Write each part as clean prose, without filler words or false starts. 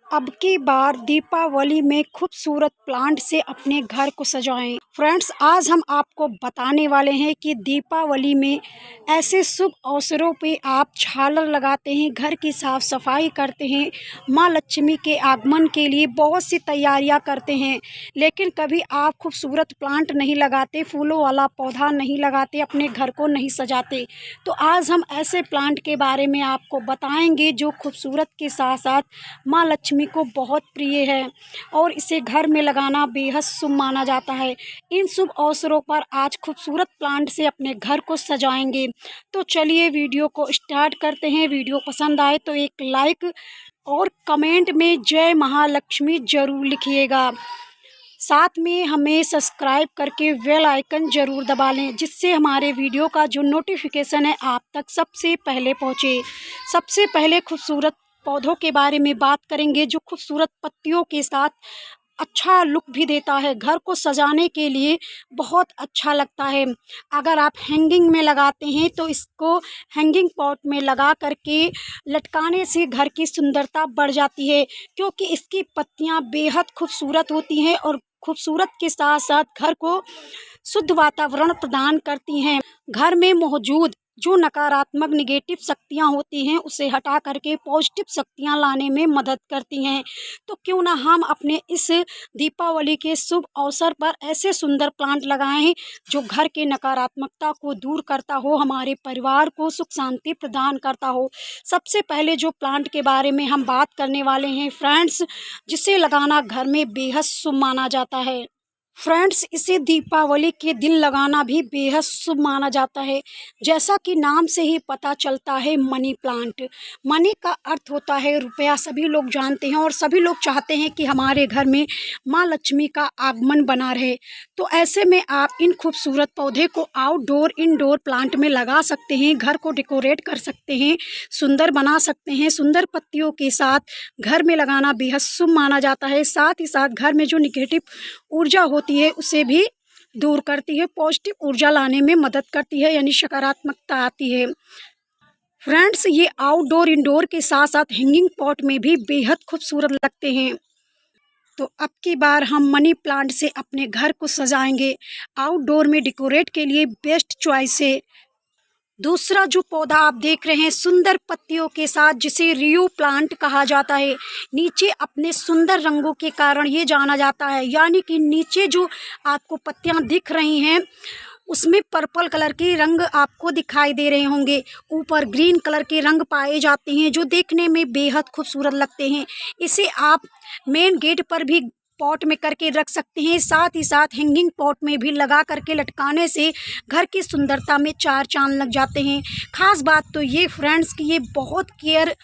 अब की बार दीपावली में खूबसूरत प्लांट से अपने घर को सजाएं। फ्रेंड्स, आज हम आपको बताने वाले हैं कि दीपावली में ऐसे शुभ अवसरों पे आप झालर लगाते हैं, घर की साफ सफाई करते हैं, माँ लक्ष्मी के आगमन के लिए बहुत सी तैयारियां करते हैं, लेकिन कभी आप खूबसूरत प्लांट नहीं लगाते, फूलों वाला पौधा नहीं लगाते, अपने घर को नहीं सजाते। तो आज हम ऐसे प्लांट के बारे में आपको बताएंगे जो खूबसूरत के साथ साथ माँ लक्ष्मी को बहुत प्रिय है और इसे घर में लगाना बेहद शुभ माना जाता है। इन शुभ अवसरों पर आज खूबसूरत प्लांट से अपने घर को सजाएंगे। तो चलिए वीडियो को स्टार्ट करते हैं। वीडियो पसंद आए तो एक लाइक और कमेंट में जय महालक्ष्मी जरूर लिखिएगा। साथ में हमें सब्सक्राइब करके बेल आइकन ज़रूर दबा लें, जिससे हमारे वीडियो का जो नोटिफिकेशन है आप तक सबसे पहले पहुंचे। सबसे पहले खूबसूरत पौधों के बारे में बात करेंगे जो खूबसूरत पत्तियों के साथ अच्छा लुक भी देता है, घर को सजाने के लिए बहुत अच्छा लगता है। अगर आप हैंगिंग में लगाते हैं तो इसको हैंगिंग पॉट में लगा करके लटकाने से घर की सुंदरता बढ़ जाती है, क्योंकि इसकी पत्तियां बेहद खूबसूरत होती हैं और खूबसूरत के साथ साथ घर को शुद्ध वातावरण प्रदान करती हैं। घर में मौजूद जो नकारात्मक निगेटिव शक्तियाँ होती हैं उसे हटा करके पॉजिटिव शक्तियाँ लाने में मदद करती हैं। तो क्यों ना हम अपने इस दीपावली के शुभ अवसर पर ऐसे सुंदर प्लांट लगाएं जो घर के नकारात्मकता को दूर करता हो, हमारे परिवार को सुख शांति प्रदान करता हो। सबसे पहले जो प्लांट के बारे में हम बात करने वाले हैं फ्रेंड्स, जिसे लगाना घर में बेहद शुभ माना जाता है। फ्रेंड्स, इसे दीपावली के दिन लगाना भी बेहद शुभ माना जाता है। जैसा कि नाम से ही पता चलता है, मनी प्लांट। मनी का अर्थ होता है रुपया, सभी लोग जानते हैं और सभी लोग चाहते हैं कि हमारे घर में माँ लक्ष्मी का आगमन बना रहे। तो ऐसे में आप इन खूबसूरत पौधे को आउटडोर इंडोर प्लांट में लगा सकते हैं, घर को डेकोरेट कर सकते हैं, सुंदर बना सकते हैं। सुंदर पत्तियों के साथ घर में लगाना बेहद शुभ माना जाता है। साथ ही साथ घर में जो निगेटिव ऊर्जा होती है उसे भी दूर करती है, पॉजिटिव ऊर्जा लाने में मदद करती है, यानी सकारात्मकता आती है। फ्रेंड्स, ये आउटडोर इंडोर के साथ साथ हैंगिंग पॉट में भी बेहद खूबसूरत लगते हैं। तो अब की बार हम मनी प्लांट से अपने घर को सजाएंगे। आउटडोर में डेकोरेट के लिए बेस्ट चॉइस है। दूसरा जो पौधा आप देख रहे हैं सुंदर पत्तियों के साथ, जिसे रियो प्लांट कहा जाता है। नीचे अपने सुंदर रंगों के कारण ये जाना जाता है, यानी कि नीचे जो आपको पत्तियां दिख रही हैं उसमें पर्पल कलर के रंग आपको दिखाई दे रहे होंगे। ऊपर ग्रीन कलर के रंग पाए जाते हैं जो देखने में बेहद खूबसूरत लगते हैं। इसे आप मेन गेट पर भी पॉट में करके रख सकते हैं, साथ ही साथ हैंगिंग पॉट में भी लगा करके लटकाने से घर की सुंदरता में चार चांद लग जाते हैं। खास बात तो ये फ्रेंड्स कि ये बहुत केयर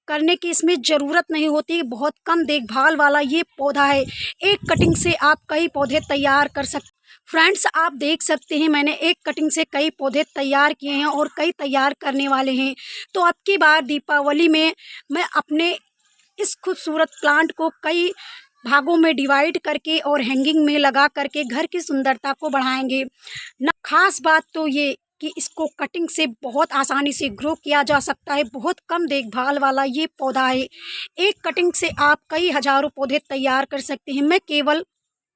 करने की इसमें ज़रूरत नहीं होती, बहुत कम देखभाल वाला ये पौधा है। एक कटिंग से आप कई पौधे तैयार कर सकते। फ्रेंड्स, आप देख सकते हैं मैंने एक कटिंग से कई पौधे तैयार किए हैं और कई तैयार करने वाले हैं। तो अब की बार दीपावली में मैं अपने इस खूबसूरत प्लांट को कई भागों में डिवाइड करके और हैंगिंग में लगा करके घर की सुंदरता को बढ़ाएंगे ना। खास बात तो ये कि इसको कटिंग से बहुत आसानी से ग्रो किया जा सकता है। बहुत कम देखभाल वाला ये पौधा है। एक कटिंग से आप कई हजारों पौधे तैयार कर सकते हैं। मैं केवल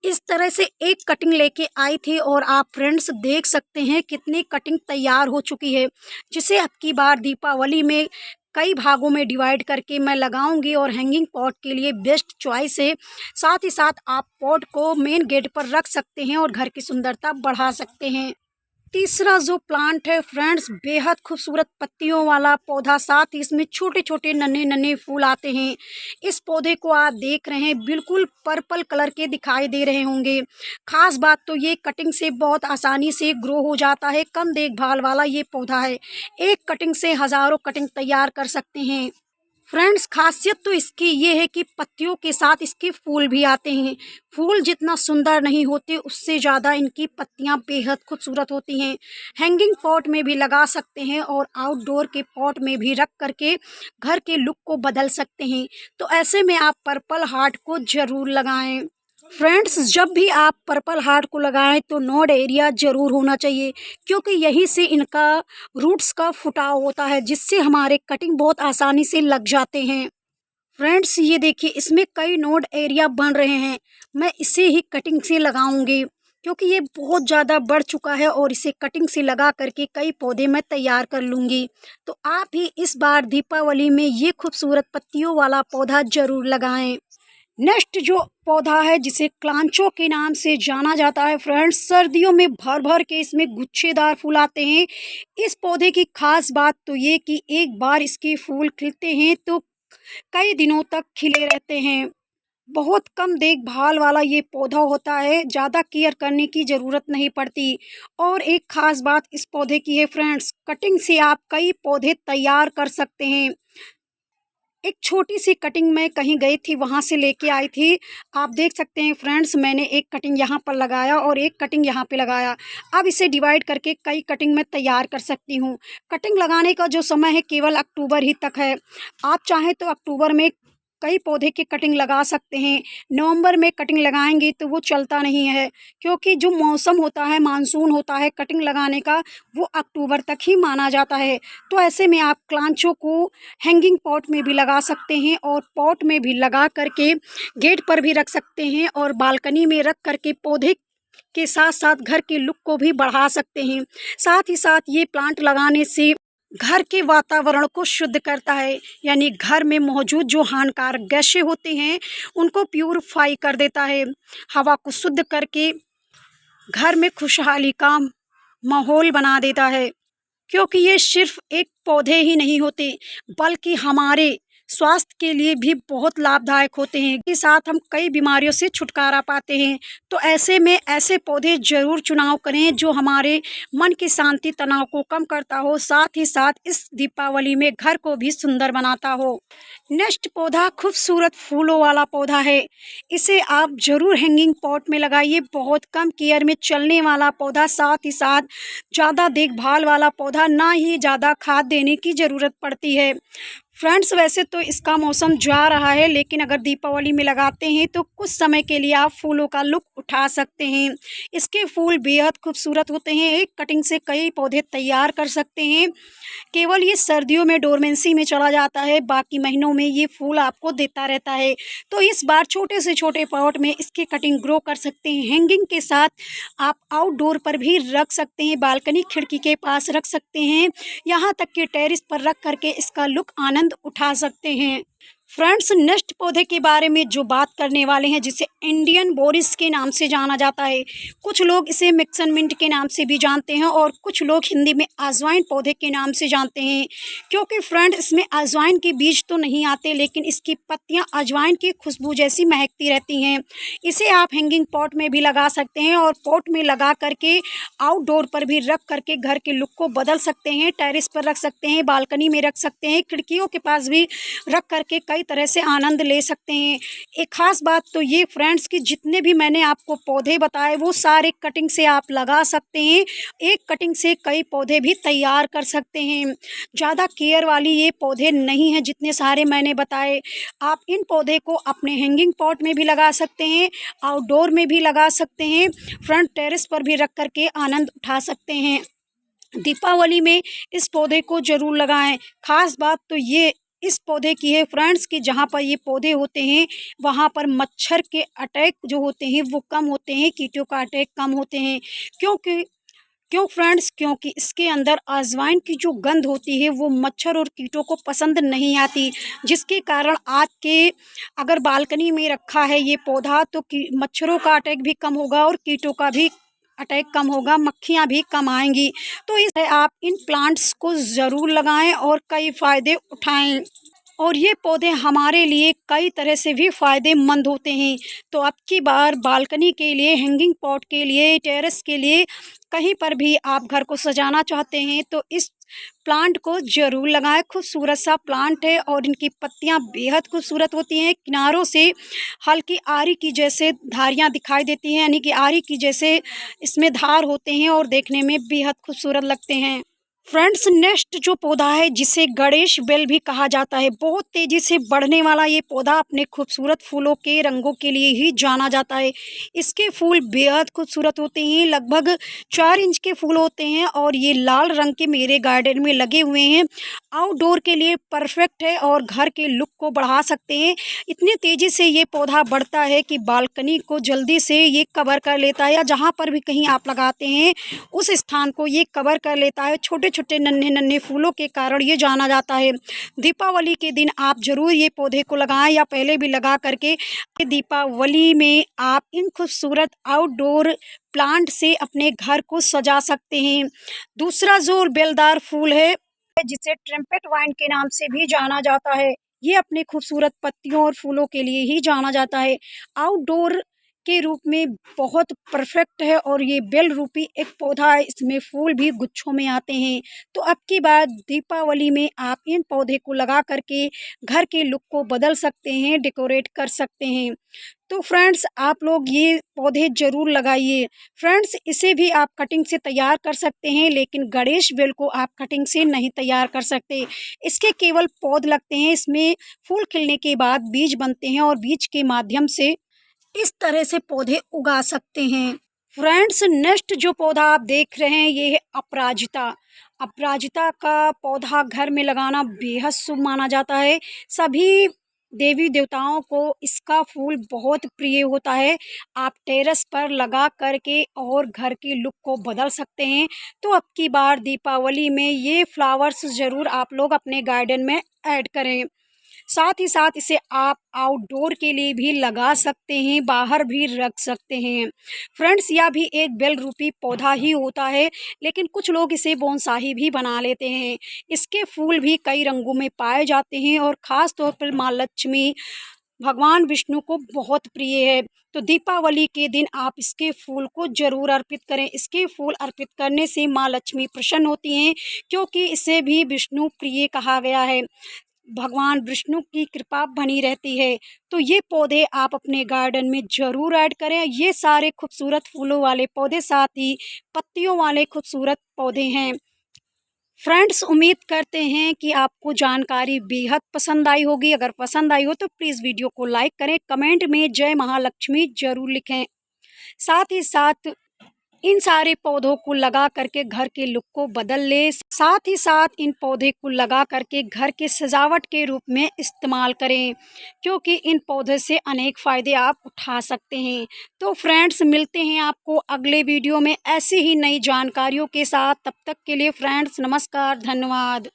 इस तरह से एक कटिंग लेके आई थी और आप फ्रेंड्स देख सकते हैं कितनी कटिंग तैयार हो चुकी है, जिसे अब की बार दीपावली में कई भागों में डिवाइड करके मैं लगाऊंगी और हैंगिंग पॉट के लिए बेस्ट चॉइस है। साथ ही साथ आप पॉट को मेन गेट पर रख सकते हैं और घर की सुंदरता बढ़ा सकते हैं। तीसरा जो प्लांट है फ्रेंड्स, बेहद खूबसूरत पत्तियों वाला पौधा, साथ ही इसमें छोटे छोटे नन्हे नन्हे फूल आते हैं। इस पौधे को आप देख रहे हैं बिल्कुल पर्पल कलर के दिखाई दे रहे होंगे। खास बात तो ये कटिंग से बहुत आसानी से ग्रो हो जाता है। कम देखभाल वाला ये पौधा है। एक कटिंग से हज़ारों कटिंग तैयार कर सकते हैं। फ्रेंड्स, खासियत तो इसकी ये है कि पत्तियों के साथ इसके फूल भी आते हैं। फूल जितना सुंदर नहीं होते उससे ज़्यादा इनकी पत्तियां बेहद खूबसूरत होती हैं। हैंगिंग पॉट में भी लगा सकते हैं और आउटडोर के पॉट में भी रख करके घर के लुक को बदल सकते हैं। तो ऐसे में आप पर्पल हार्ट को ज़रूर लगाएं। फ्रेंड्स, जब भी आप पर्पल हार्ट को लगाएं तो नोड एरिया ज़रूर होना चाहिए, क्योंकि यहीं से इनका रूट्स का फुटाव होता है, जिससे हमारे कटिंग बहुत आसानी से लग जाते हैं। फ्रेंड्स ये देखिए इसमें कई नोड एरिया बन रहे हैं। मैं इसे ही कटिंग से लगाऊंगी क्योंकि ये बहुत ज़्यादा बढ़ चुका है और इसे कटिंग से लगा करके कई पौधे मैं तैयार कर लूँगी। तो आप भी इस बार दीपावली में ये खूबसूरत पत्तियों वाला पौधा ज़रूर लगाएं। नेक्स्ट जो पौधा है जिसे क्लांचो के नाम से जाना जाता है फ्रेंड्स, सर्दियों में भर भर के इसमें गुच्छेदार फूल आते हैं। इस पौधे की खास बात तो ये कि एक बार इसके फूल खिलते हैं तो कई दिनों तक खिले रहते हैं। बहुत कम देखभाल वाला ये पौधा होता है, ज़्यादा केयर करने की ज़रूरत नहीं पड़ती। और एक ख़ास बात इस पौधे की है फ्रेंड्स, कटिंग से आप कई पौधे तैयार कर सकते हैं। एक छोटी सी कटिंग मैं कहीं गई थी, वहाँ से लेके आई थी। आप देख सकते हैं फ्रेंड्स, मैंने एक कटिंग यहाँ पर लगाया और एक कटिंग यहाँ पे लगाया। अब इसे डिवाइड करके कई कटिंग मैं तैयार कर सकती हूँ। कटिंग लगाने का जो समय है केवल अक्टूबर ही तक है। आप चाहें तो अक्टूबर में कई पौधे की कटिंग लगा सकते हैं। नवंबर में कटिंग लगाएंगे तो वो चलता नहीं है, क्योंकि जो मौसम होता है, मानसून होता है कटिंग लगाने का, वो अक्टूबर तक ही माना जाता है। तो ऐसे में आप क्लांचों को हैंगिंग पॉट में भी लगा सकते हैं और पॉट में भी लगा करके गेट पर भी रख सकते हैं और बालकनी में रख करके पौधे के साथ साथ घर के लुक को भी बढ़ा सकते हैं। साथ ही साथ ये प्लांट लगाने से घर के वातावरण को शुद्ध करता है, यानी घर में मौजूद जो हानिकारक गैसें होते हैं उनको प्यूरिफाई कर देता है। हवा को शुद्ध करके घर में खुशहाली का माहौल बना देता है। क्योंकि ये सिर्फ एक पौधे ही नहीं होते, बल्कि हमारे स्वास्थ्य के लिए भी बहुत लाभदायक होते हैं। के साथ हम कई बीमारियों से छुटकारा पाते हैं। तो ऐसे में ऐसे पौधे ज़रूर चुनाव करें जो हमारे मन की शांति तनाव को कम करता हो, साथ ही साथ इस दीपावली में घर को भी सुंदर बनाता हो। नेक्स्ट पौधा खूबसूरत फूलों वाला पौधा है। इसे आप ज़रूर हैंगिंग पॉट में लगाइए। बहुत कम केयर में चलने वाला पौधा, साथ ही साथ ज़्यादा देखभाल वाला पौधा, ना ही ज़्यादा खाद देने की ज़रूरत पड़ती है। फ्रेंड्स वैसे तो इसका मौसम जा रहा है, लेकिन अगर दीपावली में लगाते हैं तो कुछ समय के लिए आप फूलों का लुक उठा सकते हैं। इसके फूल बेहद खूबसूरत होते हैं। एक कटिंग से कई पौधे तैयार कर सकते हैं। केवल ये सर्दियों में डोरमेंसी में चला जाता है, बाकी महीनों में ये फूल आपको देता रहता है। तो इस बार छोटे से छोटे पॉट में इसकी कटिंग ग्रो कर सकते हैं। हैंगिंग के साथ आप आउटडोर पर भी रख सकते हैं, बालकनी खिड़की के पास रख सकते हैं, यहाँ तक कि टेरिस पर रख करके इसका लुक आनंद उठा सकते हैं। फ्रेंड्स नेक्स्ट पौधे के बारे में जो बात करने वाले हैं, जिसे इंडियन बोरिस के नाम से जाना जाता है। कुछ लोग इसे मिक्सन मिंट के नाम से भी जानते हैं और कुछ लोग हिंदी में अजवाइन पौधे के नाम से जानते हैं। क्योंकि फ्रेंड इसमें अजवाइन के बीज तो नहीं आते, लेकिन इसकी पत्तियां अजवाइन की खुशबू जैसी महकती रहती हैं। इसे आप हैंगिंग पॉट में भी लगा सकते हैं और पॉट में लगा करके आउटडोर पर भी रख करके घर के लुक को बदल सकते हैं। टेरिस पर रख सकते हैं, बालकनी में रख सकते हैं, खिड़कियों के पास भी रख करके कई तरह से आनंद ले सकते हैं। एक खास बात तो ये फ्रेंड्स कि जितने भी मैंने आपको पौधे बताए वो सारे कटिंग से आप लगा सकते हैं। एक कटिंग से कई पौधे भी तैयार कर सकते हैं। ज़्यादा केयर वाली ये पौधे नहीं हैं जितने सारे मैंने बताए। आप इन पौधे को अपने हैंगिंग पॉट में भी लगा सकते हैं, आउटडोर में भी लगा सकते हैं, फ्रंट टेरेस पर भी रख करके आनंद उठा सकते हैं। दीपावली में इस पौधे को ज़रूर लगाएं। खास बात तो ये इस पौधे की है फ्रेंड्स कि जहाँ पर ये पौधे होते हैं वहाँ पर मच्छर के अटैक जो होते हैं वो कम होते हैं, कीटों का अटैक कम होते हैं। क्यों फ्रेंड्स, क्योंकि इसके अंदर अजवाइन की जो गंध होती है वो मच्छर और कीटों को पसंद नहीं आती, जिसके कारण आपके अगर बालकनी में रखा है ये पौधा तो मच्छरों का अटैक भी कम होगा और कीटों का भी अटैक कम होगा, मक्खियाँ भी कम आएंगी। तो इस आप इन प्लांट्स को ज़रूर लगाएं और कई फ़ायदे उठाएं। और ये पौधे हमारे लिए कई तरह से भी फ़ायदेमंद होते हैं। तो अब की बार बालकनी के लिए, हैंगिंग पॉट के लिए, टेरेस के लिए, कहीं पर भी आप घर को सजाना चाहते हैं तो इस प्लांट को ज़रूर लगाएं। खूबसूरत सा प्लांट है और इनकी पत्तियां बेहद खूबसूरत होती हैं। किनारों से हल्की आरी की जैसे धारियां दिखाई देती हैं, यानी कि आरी की जैसे इसमें धार होते हैं और देखने में बेहद खूबसूरत लगते हैं। फ्रेंड्स नेक्स्ट जो पौधा है जिसे गणेश बेल भी कहा जाता है, बहुत तेजी से बढ़ने वाला ये पौधा अपने खूबसूरत फूलों के रंगों के लिए ही जाना जाता है। इसके फूल बेहद खूबसूरत होते हैं, लगभग 4 इंच के फूल होते हैं और ये लाल रंग के मेरे गार्डन में लगे हुए हैं। आउटडोर के लिए परफेक्ट है और घर के लुक को बढ़ा सकते हैं। इतनी तेजी से ये पौधा बढ़ता है कि बालकनी को जल्दी से ये कवर कर लेता है, या जहाँ पर भी कहीं आप लगाते हैं उस स्थान को ये कवर कर लेता है। छोटे छोटे नन्हे नन्हे फूलों के कारण ये जाना जाता है। दीपावली के दिन आप ज़रूर ये पौधे को लगाएं, या पहले भी लगा करके दीपावली में आप इन खूबसूरत आउटडोर प्लांट से अपने घर को सजा सकते हैं। दूसरा जो बेलदार फूल है जिसे ट्रम्पेट वाइन के नाम से भी जाना जाता है, ये अपने खूबसूरत पत्तियों और फूलों के लिए ही जाना जाता है। आउटडोर के रूप में बहुत परफेक्ट है और ये बेल रूपी एक पौधा है, इसमें फूल भी गुच्छों में आते हैं। तो अब की बार दीपावली में आप इन पौधे को लगा करके घर के लुक को बदल सकते हैं, डेकोरेट कर सकते हैं। तो फ्रेंड्स आप लोग ये पौधे ज़रूर लगाइए। फ्रेंड्स इसे भी आप कटिंग से तैयार कर सकते हैं, लेकिन गणेश बेल को आप कटिंग से नहीं तैयार कर सकते। इसके केवल पौध लगते हैं, इसमें फूल खिलने के बाद बीज बनते हैं और बीज के माध्यम से इस तरह से पौधे उगा सकते हैं। फ्रेंड्स नेक्स्ट जो पौधा आप देख रहे हैं ये है अपराजिता। अपराजिता का पौधा घर में लगाना बेहद शुभ माना जाता है। सभी देवी देवताओं को इसका फूल बहुत प्रिय होता है। आप टेरेस पर लगा करके और घर की लुक को बदल सकते हैं। तो अब की बार दीपावली में ये फ्लावर्स ज़रूर आप लोग अपने गार्डन में ऐड करें। साथ ही साथ इसे आप आउटडोर के लिए भी लगा सकते हैं, बाहर भी रख सकते हैं। फ्रेंड्स यह भी एक बेल रूपी पौधा ही होता है, लेकिन कुछ लोग इसे बोनसाई भी बना लेते हैं। इसके फूल भी कई रंगों में पाए जाते हैं और ख़ास तौर पर माँ लक्ष्मी, भगवान विष्णु को बहुत प्रिय है। तो दीपावली के दिन आप इसके फूल को ज़रूर अर्पित करें। इसके फूल अर्पित करने से माँ लक्ष्मी प्रसन्न होती हैं, क्योंकि इसे भी विष्णु प्रिय कहा गया है। भगवान विष्णु की कृपा बनी रहती है। तो ये पौधे आप अपने गार्डन में ज़रूर ऐड करें। ये सारे खूबसूरत फूलों वाले पौधे, साथ ही पत्तियों वाले खूबसूरत पौधे हैं। फ्रेंड्स उम्मीद करते हैं कि आपको जानकारी बेहद पसंद आई होगी। अगर पसंद आई हो तो प्लीज़ वीडियो को लाइक करें, कमेंट में जय महालक्ष्मी ज़रूर लिखें। साथ ही साथ इन सारे पौधों को लगा करके घर के लुक को बदल ले। साथ ही साथ इन पौधे को लगा करके घर के सजावट के रूप में इस्तेमाल करें, क्योंकि इन पौधे से अनेक फ़ायदे आप उठा सकते हैं। तो फ्रेंड्स मिलते हैं आपको अगले वीडियो में ऐसी ही नई जानकारियों के साथ। तब तक के लिए फ्रेंड्स नमस्कार, धन्यवाद।